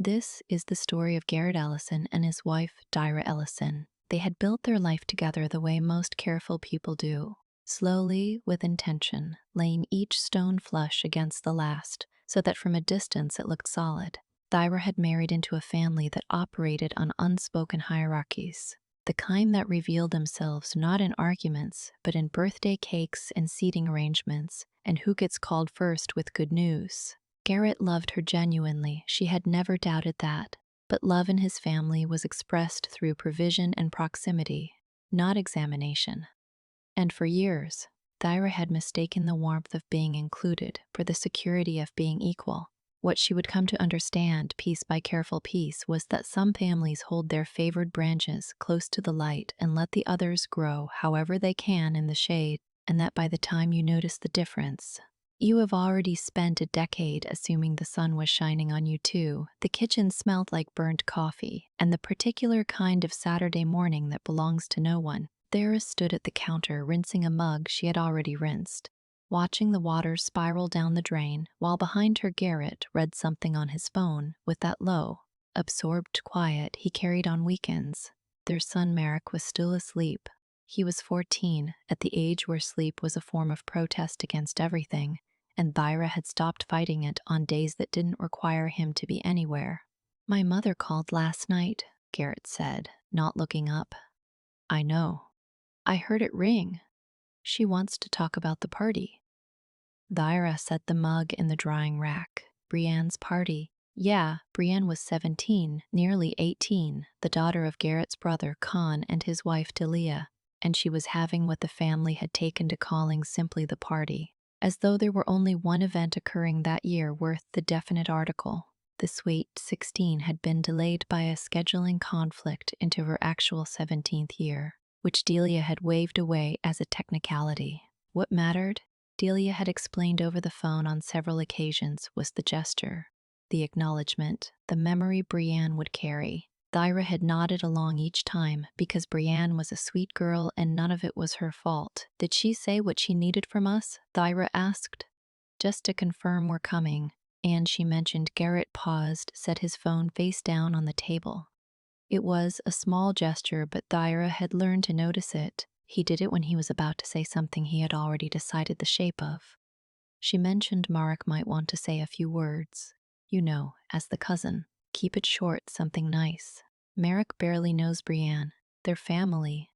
This is the story of Garrett Ellison and his wife, Dyra Ellison. They had built their life together the way most careful people do, slowly, with intention, laying each stone flush against the last, so that from a distance it looked solid. Dyra had married into a family that operated on unspoken hierarchies, the kind that revealed themselves not in arguments, but in birthday cakes and seating arrangements, and who gets called first with good news. Garrett loved her genuinely, she had never doubted that, but love in his family was expressed through provision and proximity, not examination. And for years, Thyra had mistaken the warmth of being included for the security of being equal. What she would come to understand piece by careful piece was that some families hold their favored branches close to the light and let the others grow however they can in the shade, and that by the time you notice the difference, you have already spent a decade assuming the sun was shining on you too. The kitchen smelled like burnt coffee, and the particular kind of Saturday morning that belongs to no one. Thera stood at the counter rinsing a mug she had already rinsed, watching the water spiral down the drain, while behind her Garrett read something on his phone with that low, absorbed quiet he carried on weekends. Their son Merrick was still asleep. He was 14, at the age where sleep was a form of protest against everything, and Thyra had stopped fighting it on days that didn't require him to be anywhere. "My mother called last night," Garrett said, not looking up. "I know. I heard it ring. She wants to talk about the party." Thyra set the mug in the drying rack. Brienne's party. Yeah, Brienne was 17, nearly 18, the daughter of Garrett's brother Con and his wife Delia, and she was having what the family had taken to calling simply the party, as though there were only one event occurring that year worth the definite article. The sweet 16 had been delayed by a scheduling conflict into her actual 17th year, which Delia had waved away as a technicality. What mattered, Delia had explained over the phone on several occasions, was the gesture, the acknowledgement, the memory Brienne would carry. Thyra had nodded along each time because Brienne was a sweet girl and none of it was her fault. "Did she say what she needed from us?" Thyra asked. "Just to confirm we're coming." And she mentioned. Garrett paused, set his phone face down on the table. It was a small gesture, but Thyra had learned to notice it. He did it when he was about to say something he had already decided the shape of. She mentioned Marek might want to say a few words. You know, as the cousin. Keep it short, something nice. Marek barely knows Brienne. Their family.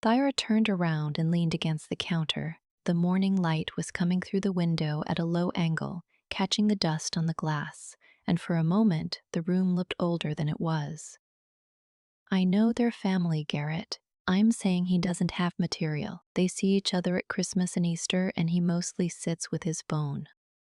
Thyra turned around and leaned against the counter. The morning light was coming through the window at a low angle, catching the dust on the glass, and for a moment the room looked older than it was. "I know their family, Garrett. I'm saying he doesn't have material. They see each other at Christmas and Easter, and he mostly sits with his phone."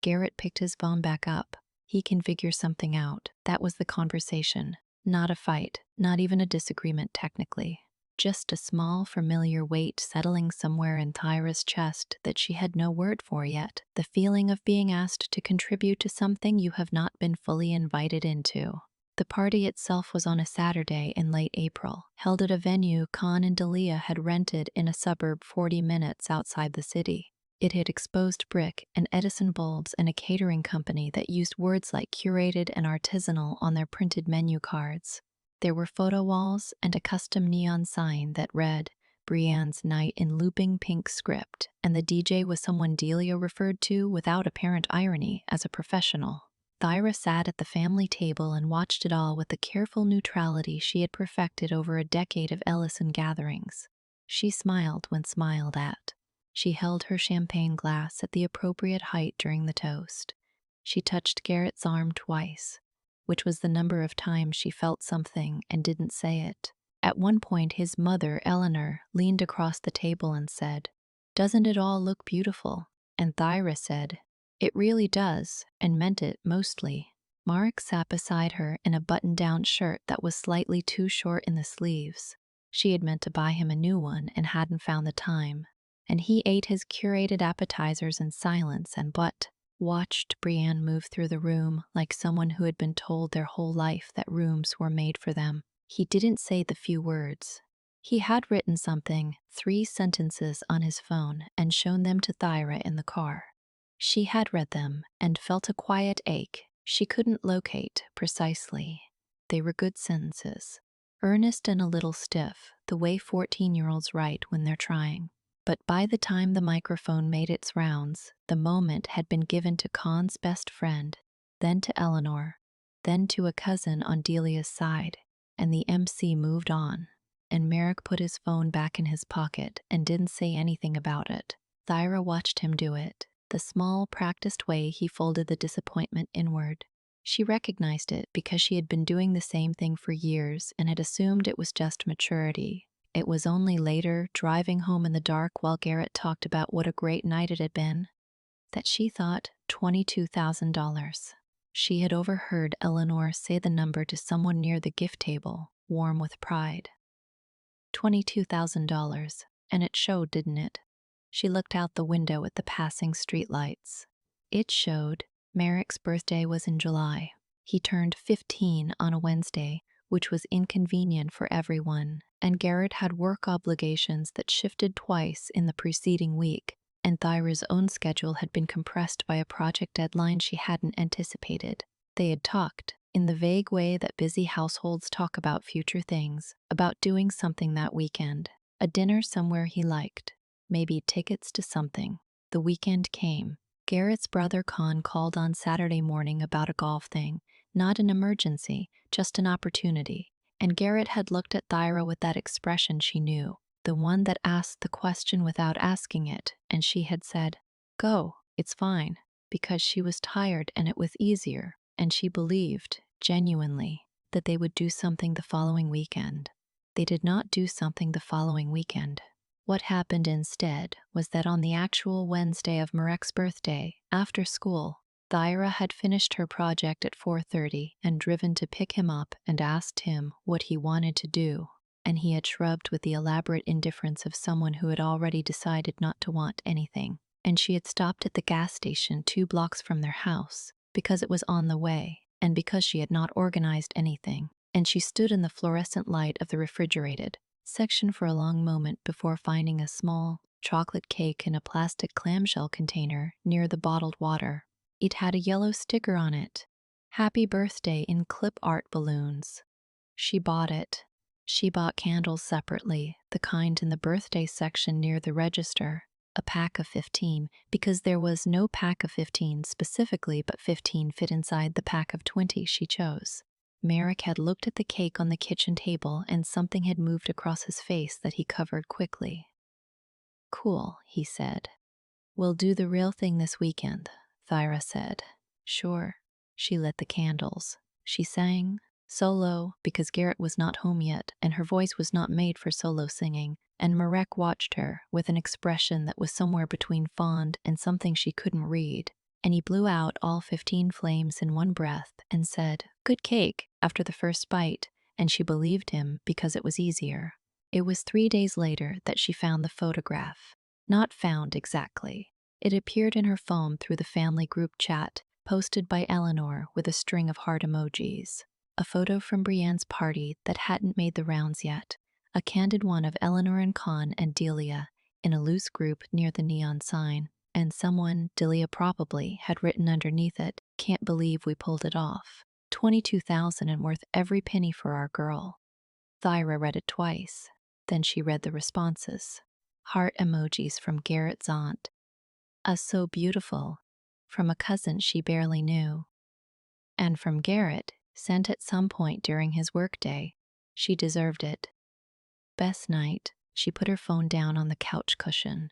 Garrett picked his phone back up. He can figure something out. That was the conversation. Not a fight, not even a disagreement technically. Just a small, familiar weight settling somewhere in Thyra's chest that she had no word for yet. The feeling of being asked to contribute to something you have not been fully invited into. The party itself was on a Saturday in late April, held at a venue Con and Delia had rented in a suburb 40 minutes outside the city. It had exposed brick and Edison bulbs and a catering company that used words like curated and artisanal on their printed menu cards. There were photo walls and a custom neon sign that read, "Brienne's Night" in looping pink script, and the DJ was someone Delia referred to without apparent irony as a professional. Thyra sat at the family table and watched it all with the careful neutrality she had perfected over a decade of Ellison gatherings. She smiled when smiled at. She held her champagne glass at the appropriate height during the toast. She touched Garrett's arm twice, which was the number of times she felt something and didn't say it. At one point, his mother, Eleanor, leaned across the table and said, "Doesn't it all look beautiful?" And Thyra said, "It really does," and meant it mostly. Marek sat beside her in a button-down shirt that was slightly too short in the sleeves. She had meant to buy him a new one and hadn't found the time. And he ate his curated appetizers in silence and watched Brienne move through the room like someone who had been told their whole life that rooms were made for them. He didn't say the few words. He had written something, 3 sentences on his phone, and shown them to Thyra in the car. She had read them and felt a quiet ache. She couldn't locate precisely. They were good sentences, earnest and a little stiff, the way 14-year-olds write when they're trying. But by the time the microphone made its rounds, the moment had been given to Khan's best friend, then to Eleanor, then to a cousin on Delia's side, and the MC moved on. And Merrick put his phone back in his pocket and didn't say anything about it. Thyra watched him do it, the small, practiced way he folded the disappointment inward. She recognized it because she had been doing the same thing for years and had assumed it was just maturity. It was only later, driving home in the dark while Garrett talked about what a great night it had been, that she thought $22,000. She had overheard Eleanor say the number to someone near the gift table, warm with pride. $22,000, and it showed, didn't it? She looked out the window at the passing streetlights. It showed. Merrick's birthday was in July. He turned 15 on a Wednesday, which was inconvenient for everyone, and Garrett had work obligations that shifted twice in the preceding week, and Thyra's own schedule had been compressed by a project deadline she hadn't anticipated. They had talked, in the vague way that busy households talk about future things, about doing something that weekend, a dinner somewhere he liked, maybe tickets to something. The weekend came. Garrett's brother Khan called on Saturday morning about a golf thing, not an emergency, just an opportunity. And Garrett had looked at Thyra with that expression she knew, the one that asked the question without asking it, and she had said, "Go, it's fine," because she was tired and it was easier, and she believed, genuinely, that they would do something the following weekend. They did not do something the following weekend. What happened instead was that on the actual Wednesday of Marek's birthday, after school, Thyra had finished her project at 4:30 and driven to pick him up and asked him what he wanted to do, and he had shrugged with the elaborate indifference of someone who had already decided not to want anything. And she had stopped at the gas station 2 blocks from their house, because it was on the way, and because she had not organized anything, and she stood in the fluorescent light of the refrigerated section for a long moment before finding a small chocolate cake in a plastic clamshell container near the bottled water. It had a yellow sticker on it, "Happy Birthday" in clip art balloons. She bought it. She bought candles separately, the kind in the birthday section near the register, a pack of 15, because there was no pack of 15 specifically, but 15 fit inside the pack of 20 she chose. Merrick had looked at the cake on the kitchen table and something had moved across his face that he covered quickly. "Cool," he said. "We'll do the real thing this weekend," Thyra said. "Sure." She lit the candles. She sang, solo, because Garrett was not home yet and her voice was not made for solo singing, and Marek watched her with an expression that was somewhere between fond and something she couldn't read. And he blew out all 15 flames in one breath and said, "Good cake," after the first bite, and she believed him because it was easier. It was 3 days later that she found the photograph. Not found exactly. It appeared in her phone through the family group chat, posted by Eleanor with a string of heart emojis. A photo from Brienne's party that hadn't made the rounds yet. A candid one of Eleanor and Khan and Delia in a loose group near the neon sign. And someone, Delia probably, had written underneath it, "Can't believe we pulled it off. 22,000 and worth every penny for our girl." Thyra read it twice. Then she read the responses. Heart emojis from Garrett's aunt. A "so beautiful" from a cousin she barely knew. And from Garrett, sent at some point during his workday. She deserved it. Best night. She put her phone down on the couch cushion.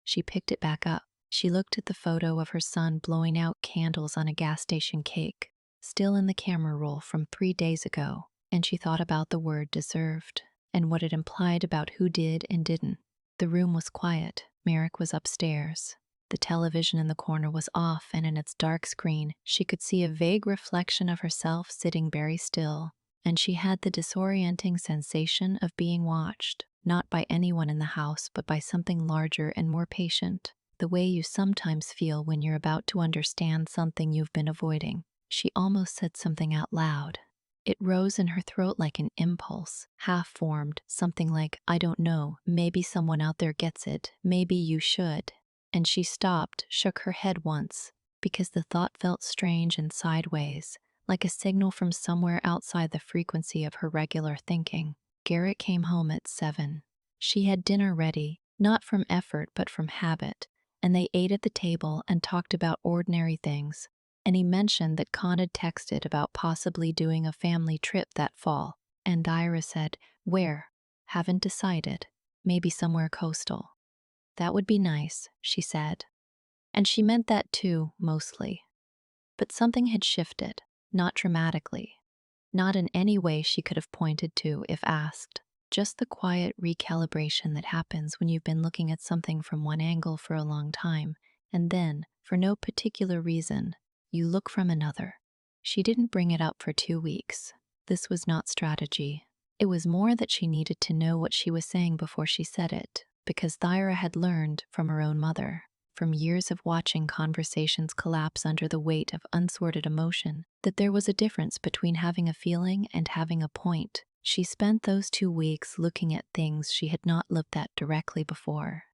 She picked it back up. She looked at the photo of her son blowing out candles on a gas station cake, still in the camera roll from 3 days ago, and she thought about the word "deserved" and what it implied about who did and didn't. The room was quiet. Merrick was upstairs. The television in the corner was off, and in its dark screen, she could see a vague reflection of herself sitting very still, and she had the disorienting sensation of being watched, not by anyone in the house, but by something larger and more patient. The way you sometimes feel when you're about to understand something you've been avoiding. She almost said something out loud. It rose in her throat like an impulse, half-formed, something like, "I don't know, maybe someone out there gets it, maybe you should." And she stopped, shook her head once, because the thought felt strange and sideways, like a signal from somewhere outside the frequency of her regular thinking. Garrett came home at 7. She had dinner ready, not from effort but from habit, and they ate at the table and talked about ordinary things. And he mentioned that Con had texted about possibly doing a family trip that fall. And Ira said, "Where? Haven't decided. Maybe somewhere coastal." "That would be nice," she said. And she meant that too, mostly. But something had shifted, not dramatically, not in any way she could have pointed to if asked. Just the quiet recalibration that happens when you've been looking at something from one angle for a long time, and then, for no particular reason, you look from another. She didn't bring it up for 2 weeks. This was not strategy. It was more that she needed to know what she was saying before she said it, because Thyra had learned from her own mother, from years of watching conversations collapse under the weight of unsorted emotion, that there was a difference between having a feeling and having a point. She spent those 2 weeks looking at things she had not looked at directly before.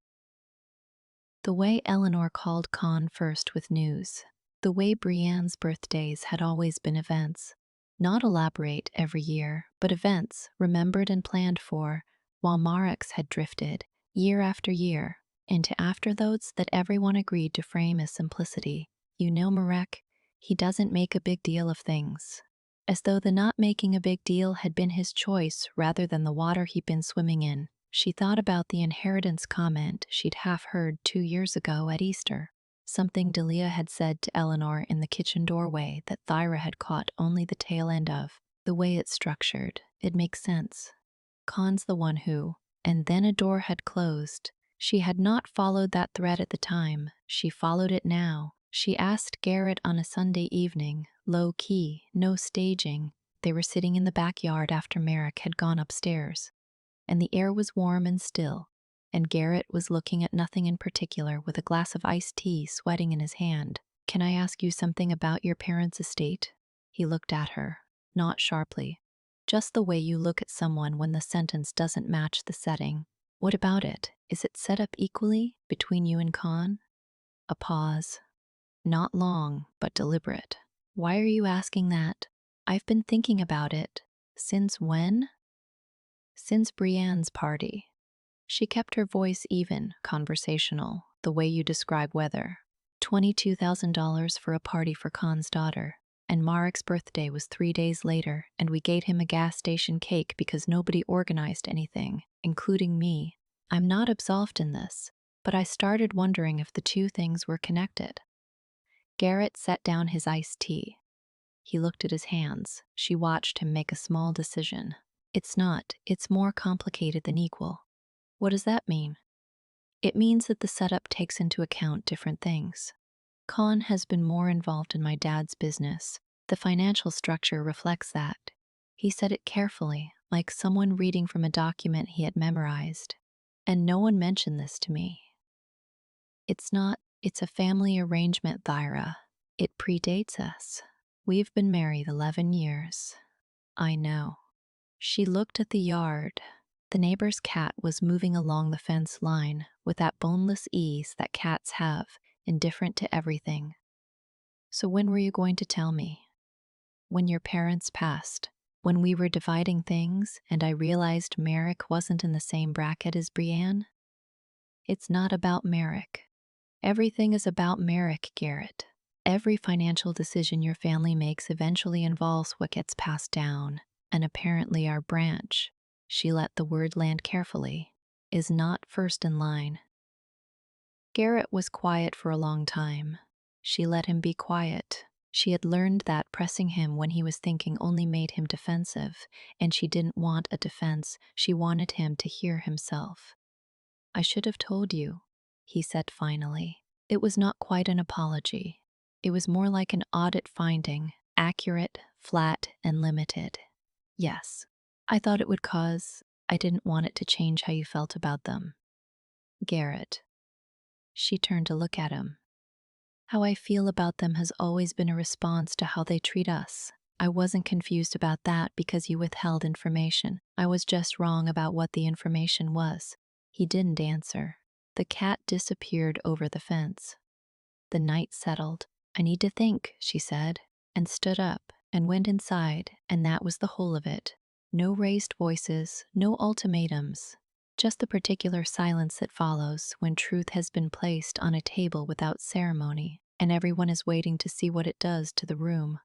The way Eleanor called Con first with news, the way Brienne's birthdays had always been events, not elaborate every year, but events remembered and planned for, while Marek's had drifted, year after year, into afterthoughts that everyone agreed to frame as simplicity. "You know, Marek, he doesn't make a big deal of things." As though the not making a big deal had been his choice rather than the water he'd been swimming in. She thought about the inheritance comment she'd half heard 2 years ago at Easter. Something Delia had said to Eleanor in the kitchen doorway that Thyra had caught only the tail end of. The way it's structured, it makes sense. Con's the one who, and then a door had closed. She had not followed that thread at the time. She followed it now. She asked Garrett on a Sunday evening, low key, no staging. They were sitting in the backyard after Marek had gone upstairs, and the air was warm and still, and Garrett was looking at nothing in particular with a glass of iced tea sweating in his hand. "Can I ask you something about your parents' estate?" He looked at her, not sharply, just the way you look at someone when the sentence doesn't match the setting. "What about it? Is it set up equally between you and Con?" A pause. Not long, but deliberate. "Why are you asking that?" "I've been thinking about it." "Since when?" "Since Brienne's party." She kept her voice even, conversational, the way you describe weather. $22,000 for a party for Con's daughter. And Marek's birthday was 3 days later, and we gave him a gas station cake because nobody organized anything, including me. I'm not absolved in this, but I started wondering if the two things were connected. Garrett set down his iced tea. He looked at his hands. She watched him make a small decision. "It's not. It's more complicated than equal." "What does that mean?" "It means that the setup takes into account different things. Con has been more involved in my dad's business. The financial structure reflects that." He said it carefully, like someone reading from a document he had memorized. "And no one mentioned this to me." It's a family arrangement, Thyra. It predates us. We've been married 11 years. I know." She looked at the yard. The neighbor's cat was moving along the fence line with that boneless ease that cats have, indifferent to everything. "So when were you going to tell me?" "When your parents passed. When we were dividing things and I realized Marek wasn't in the same bracket as Brienne." "It's not about Marek. Everything is about Marek, Garrett. Every financial decision your family makes eventually involves what gets passed down, and apparently our branch," she let the word land carefully, "is not first in line." Garrett was quiet for a long time. She let him be quiet. She had learned that pressing him when he was thinking only made him defensive, and she didn't want a defense. She wanted him to hear himself. "I should have told you," he said finally. It was not quite an apology. It was more like an audit finding, accurate, flat, and limited. "Yes. I thought it would cause. I didn't want it to change how you felt about them." "Garrett." She turned to look at him. "How I feel about them has always been a response to how they treat us. I wasn't confused about that because you withheld information. I was just wrong about what the information was." He didn't answer. The cat disappeared over the fence. The night settled, I need to think, she said, and stood up and went inside, and that was the whole of it. No raised voices, no ultimatums, just the particular silence that follows when truth has been placed on a table without ceremony, and everyone is waiting to see what it does to the room.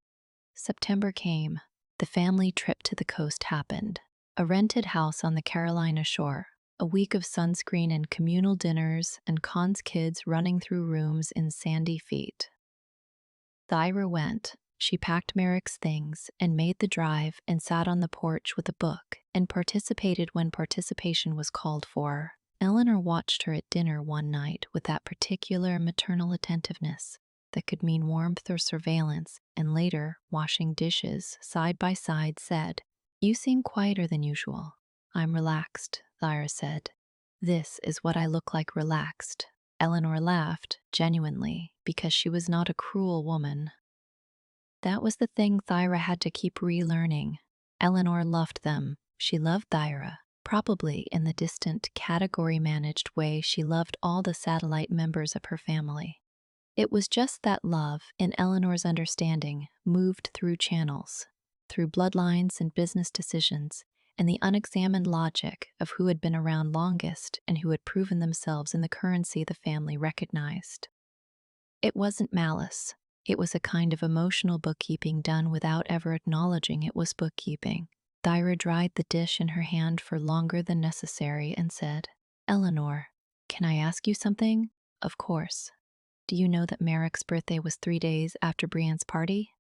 September came. The family trip to the coast happened. A rented house on the Carolina shore, a week of sunscreen and communal dinners, and Khan's kids running through rooms in sandy feet. Thyra went. She packed Merrick's things and made the drive and sat on the porch with a book and participated when participation was called for. Eleanor watched her at dinner one night with that particular maternal attentiveness that could mean warmth or surveillance, and later, washing dishes side by side, said, "You seem quieter than usual." "I'm relaxed," Thyra said. "This is what I look like relaxed." Eleanor laughed, genuinely, because she was not a cruel woman. That was the thing Thyra had to keep relearning. Eleanor loved them. She loved Thyra, probably in the distant, category-managed way she loved all the satellite members of her family. It was just that love, in Eleanor's understanding, moved through channels, through bloodlines and business decisions, and the unexamined logic of who had been around longest and who had proven themselves in the currency the family recognized. It wasn't malice. It was a kind of emotional bookkeeping done without ever acknowledging it was bookkeeping. Thyra dried the dish in her hand for longer than necessary and said, "Eleanor, can I ask you something?" "Of course." "Do you know that Merrick's birthday was 3 days after Brienne's party?"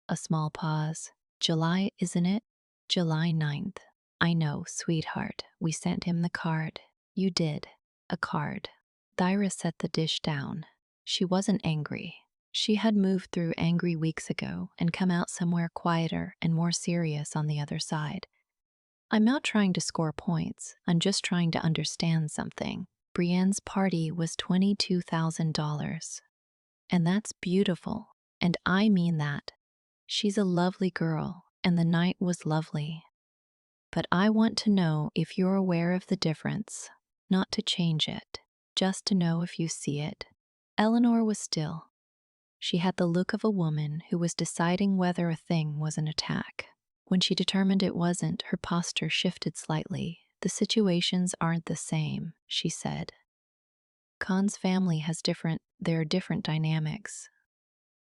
A small pause. "July, isn't it?" "July 9th. "I know, sweetheart. We sent him the card." "You did. A card." Thyra set the dish down. She wasn't angry. She had moved through angry weeks ago and come out somewhere quieter and more serious on the other side. "I'm not trying to score points. I'm just trying to understand something. Brienne's party was $22,000. And that's beautiful. And I mean that. She's a lovely girl, and the night was lovely. But I want to know if you're aware of the difference, not to change it, just to know if you see it." Eleanor was still. She had the look of a woman who was deciding whether a thing was an attack. When she determined it wasn't, her posture shifted slightly. "The situations aren't the same," she said. "Khan's family has there are different dynamics."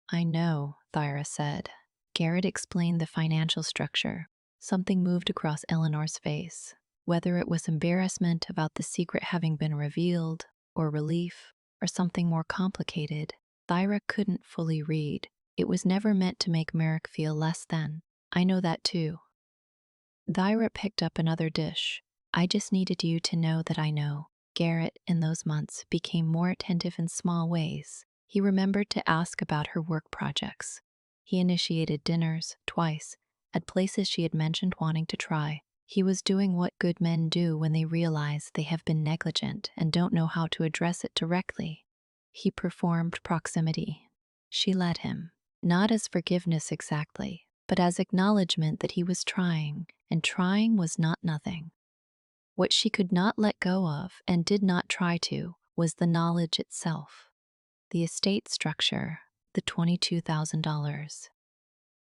"I know," Thyra said. Garrett explained the financial structure. Something moved across Eleanor's face. Whether it was embarrassment about the secret having been revealed, or relief, or something more complicated, Thyra couldn't fully read. It was never meant to make Merrick feel less than. "I know that too." Thyra picked up another dish. "I just needed you to know that I know." Garrett, in those months, became more attentive in small ways. He remembered to ask about her work projects. He initiated dinners, twice, at places she had mentioned wanting to try. He was doing what good men do when they realize they have been negligent and don't know how to address it directly. He performed proximity. She let him, not as forgiveness exactly, but as acknowledgement that he was trying, and trying was not nothing. What she could not let go of, and did not try to, was the knowledge itself. The estate structure, the $22,000.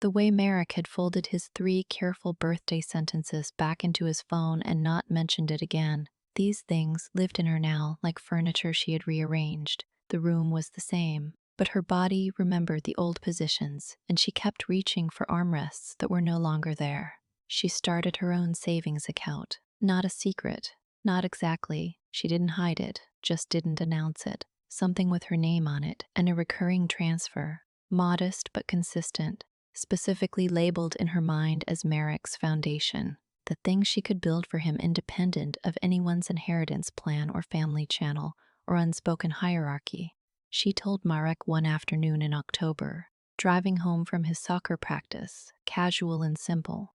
The way Merrick had folded his 3 careful birthday sentences back into his phone and not mentioned it again. These things lived in her now like furniture she had rearranged. The room was the same, but her body remembered the old positions, and she kept reaching for armrests that were no longer there. She started her own savings account. Not a secret. Not exactly. She didn't hide it, just didn't announce it. Something with her name on it, and a recurring transfer. Modest but consistent. Specifically labeled in her mind as Merrick's foundation, the thing she could build for him independent of anyone's inheritance plan or family channel or unspoken hierarchy. She told Marek one afternoon in October, driving home from his soccer practice, casual and simple.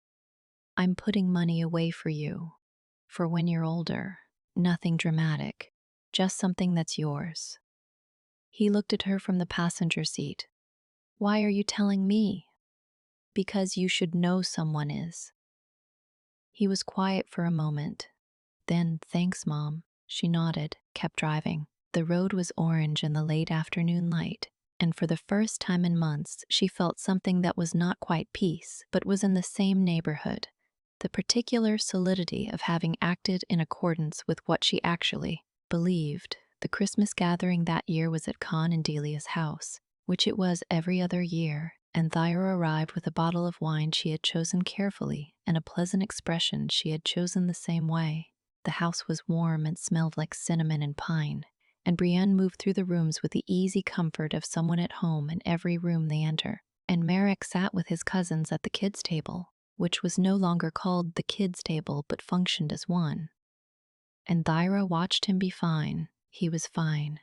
"I'm putting money away for you, for when you're older. Nothing dramatic, just something that's yours." He looked at her from the passenger seat. "Why are you telling me?" "Because you should know someone is." He was quiet for a moment. Then, "Thanks, Mom." She nodded, kept driving. The road was orange in the late afternoon light. And for the first time in months, she felt something that was not quite peace, but was in the same neighborhood. The particular solidity of having acted in accordance with what she actually believed. The Christmas gathering that year was at Con and Delia's house, which it was every other year, and Thyra arrived with a bottle of wine she had chosen carefully and a pleasant expression she had chosen the same way. The house was warm and smelled like cinnamon and pine, and Brienne moved through the rooms with the easy comfort of someone at home in every room they enter. And Merrick sat with his cousins at the kids' table, which was no longer called the kids' table but functioned as one. And Thyra watched him be fine. He was fine.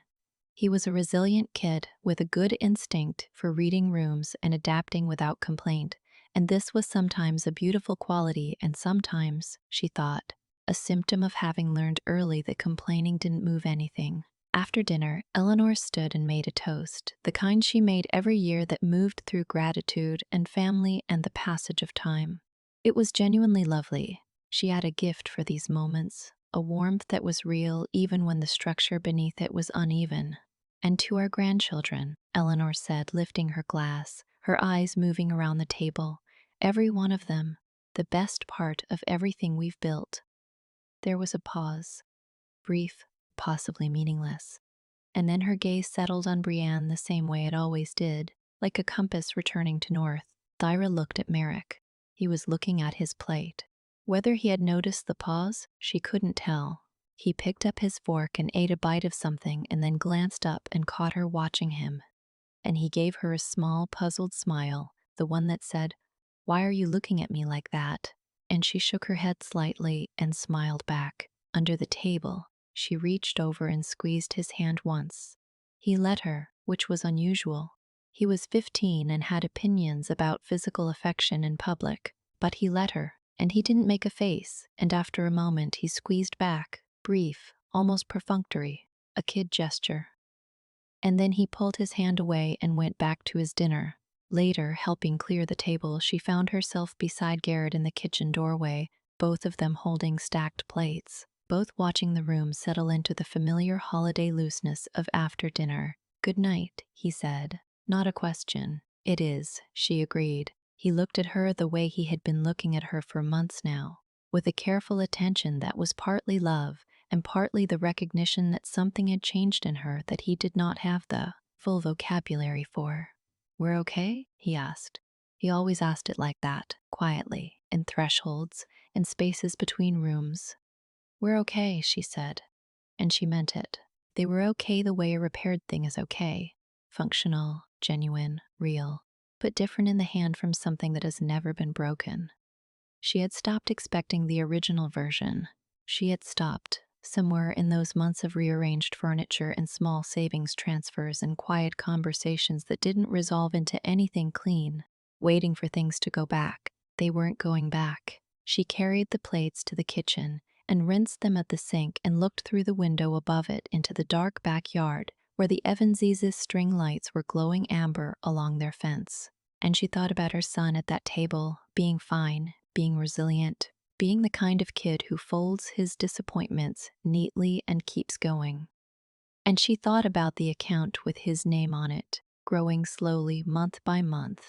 He was a resilient kid with a good instinct for reading rooms and adapting without complaint, and this was sometimes a beautiful quality and sometimes, she thought, a symptom of having learned early that complaining didn't move anything. After dinner, Eleanor stood and made a toast, the kind she made every year that moved through gratitude and family and the passage of time. It was genuinely lovely. She had a gift for these moments, a warmth that was real even when the structure beneath it was uneven. And to our grandchildren, Eleanor said, lifting her glass, her eyes moving around the table, every one of them, the best part of everything we've built. There was a pause, brief, possibly meaningless, and then her gaze settled on Brienne the same way it always did, like a compass returning to north. Thyra looked at Merrick. He was looking at his plate. Whether he had noticed the pause, she couldn't tell. He picked up his fork and ate a bite of something and then glanced up and caught her watching him. And he gave her a small, puzzled smile, the one that said, "Why are you looking at me like that?" And she shook her head slightly and smiled back. Under the table, she reached over and squeezed his hand once. He let her, which was unusual. He was 15 and had opinions about physical affection in public, but he let her, and he didn't make a face, and after a moment he squeezed back, brief, almost perfunctory, a kid gesture. And then he pulled his hand away and went back to his dinner. Later, helping clear the table, she found herself beside Garrett in the kitchen doorway, both of them holding stacked plates, both watching the room settle into the familiar holiday looseness of after dinner. "Good night," he said. "Not a question." "It is," she agreed. He looked at her the way he had been looking at her for months now, with a careful attention that was partly love and partly the recognition that something had changed in her that he did not have the full vocabulary for. "We're okay?" he asked. He always asked it like that, quietly, in thresholds, in spaces between rooms. "We're okay," she said, and she meant it. They were okay the way a repaired thing is okay. Functional, genuine, real, but different in the hand from something that has never been broken. She had stopped expecting the original version. She had stopped, somewhere in those months of rearranged furniture and small savings transfers and quiet conversations that didn't resolve into anything clean, waiting for things to go back. They weren't going back. She carried the plates to the kitchen and rinsed them at the sink and looked through the window above it into the dark backyard where the Evanses' string lights were glowing amber along their fence. And she thought about her son at that table, being fine, being resilient, being the kind of kid who folds his disappointments neatly and keeps going. And she thought about the account with his name on it, growing slowly month by month.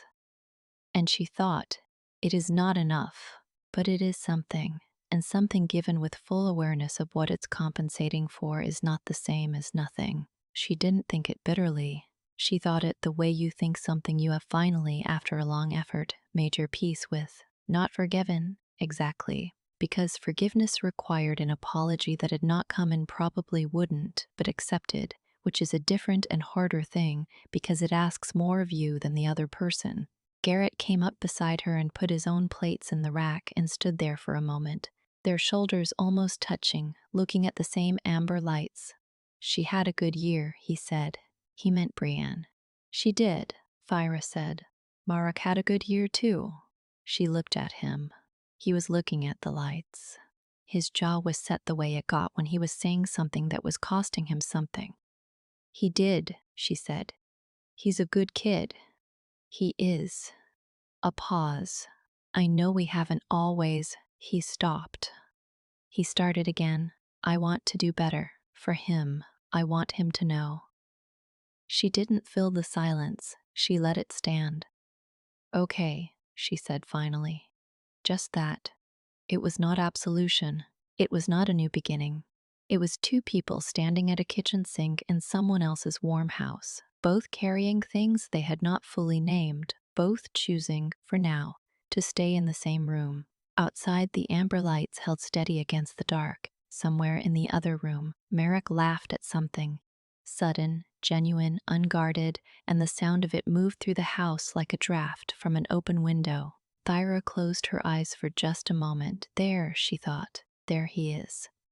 And she thought, it is not enough, but it is something, and something given with full awareness of what it's compensating for is not the same as nothing. She didn't think it bitterly. She thought it the way you think something you have finally, after a long effort, made your peace with. Not forgiven, exactly, because forgiveness required an apology that had not come and probably wouldn't, but accepted, which is a different and harder thing because it asks more of you than the other person. Garrett came up beside her and put his own plates in the rack and stood there for a moment, their shoulders almost touching, looking at the same amber lights. "She had a good year," he said. He meant Brienne. "She did," Thyra said. "Marek had a good year too." She looked at him. He was looking at the lights. His jaw was set the way it got when he was saying something that was costing him something. "He did," she said. "He's a good kid." "He is." A pause. "I know we haven't always." He stopped. He started again. "I want to do better. For him. I want him to know." She didn't fill the silence, she let it stand. Okay, she said finally. Just that. It was not absolution. It was not a new beginning. It was two people standing at a kitchen sink in someone else's warm house, both carrying things they had not fully named, both choosing, for now, to stay in the same room. Outside, the amber lights held steady against the dark. Somewhere in the other room, Merrick laughed at something. Sudden, genuine, unguarded, and the sound of it moved through the house like a draft from an open window. Thyra closed her eyes for just a moment. There, she thought. There he is.